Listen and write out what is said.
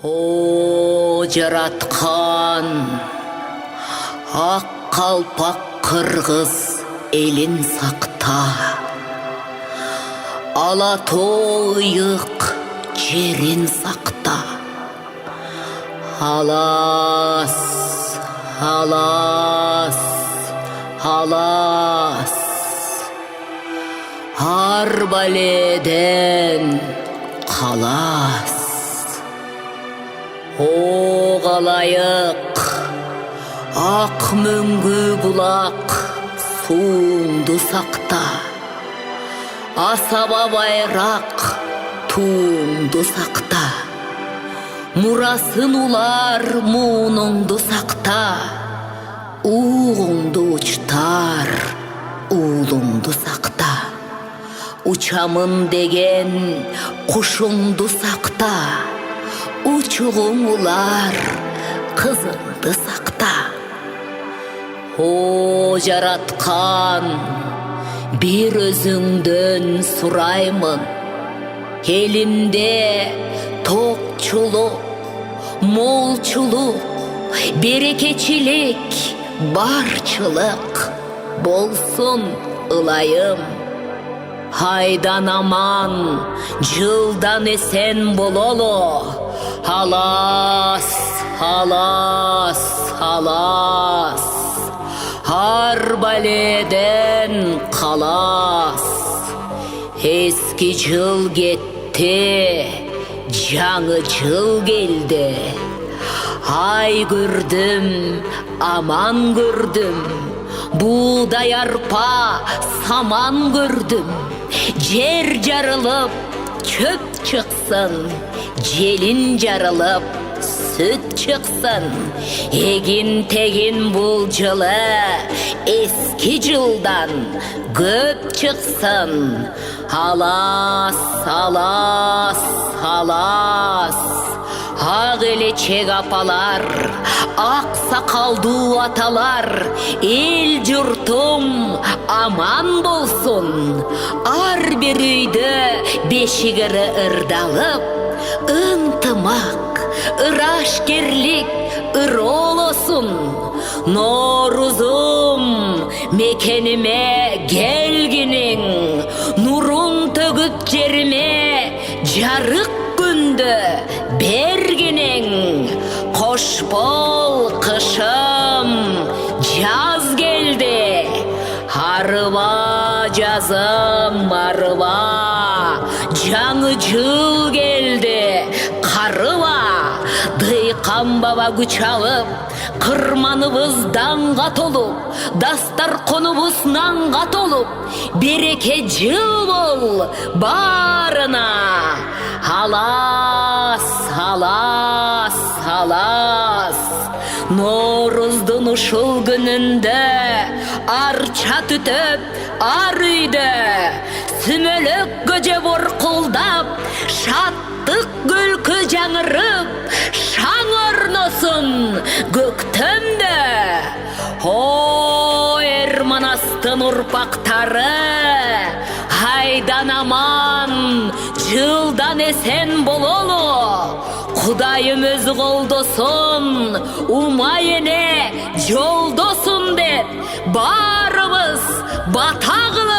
О, жаратқан, ақ қалпақ қырғыз елін сақта, алатойық жерін сақта. Алас, алас, алас, арбаледен қалас. О қалайық, ақ мөңгі бұлақ суыңды сақта, асаба байрақ туыңды сақта. Мұрасын улар мұныңды сақта, уғыңды ұчтар улыңды сақта. Учамын деген құшыңды сақта, учуғың улар қызыңды сақта. О, жаратқан, бір өзіңден сұраймын, елімде тоқчулық, молчулық, берекечілік, барчылық болсын ылайым. Хайдан аман, жылдан есен бололу. Алас, алас, алас, арбаледен қалас. Eski жыл кетті, жаңы жыл келді. Ай көрдім, аман көрдім, будай арпа саман көрдім. Жер жарылып, чөп шықсын, желін жарылып, сүт шықсын. Егін тегін бұл жылы, eski жылдан көп шықсын. Алас, алас, алас, ақ елечек апалар, ақ сақалды аталар, ел жұртым аман болсын. Ар бір үйді бешігірі ырдалып, ынтымақ, ырашкерлік ыр олосын. Норузым мекеніме келгінің, нұрын төгіп жеріме жарық күнді бергінің. Қош бол қышым, жаз келді, арыба жазым арыба. Жаңы жыл келді, қарыба. Дыйқан баба күч алып, қырманыбыз даңға толып, дастар қоныбыз нанға толып, береке жыл бол барына. Алас, алас, алас, Норуздың ұшыл күнінде арча түтіп, ар үйді сүмелік көже борқылдап, шаттық күлкі жаңырып, шаң орнысын көктемді. О, Ерманастың ұрпақтары, айдан аман, жылдан есен бололу. Құдайым өз қолдосын, умайыне жолдосын деп, барымыз бата қылып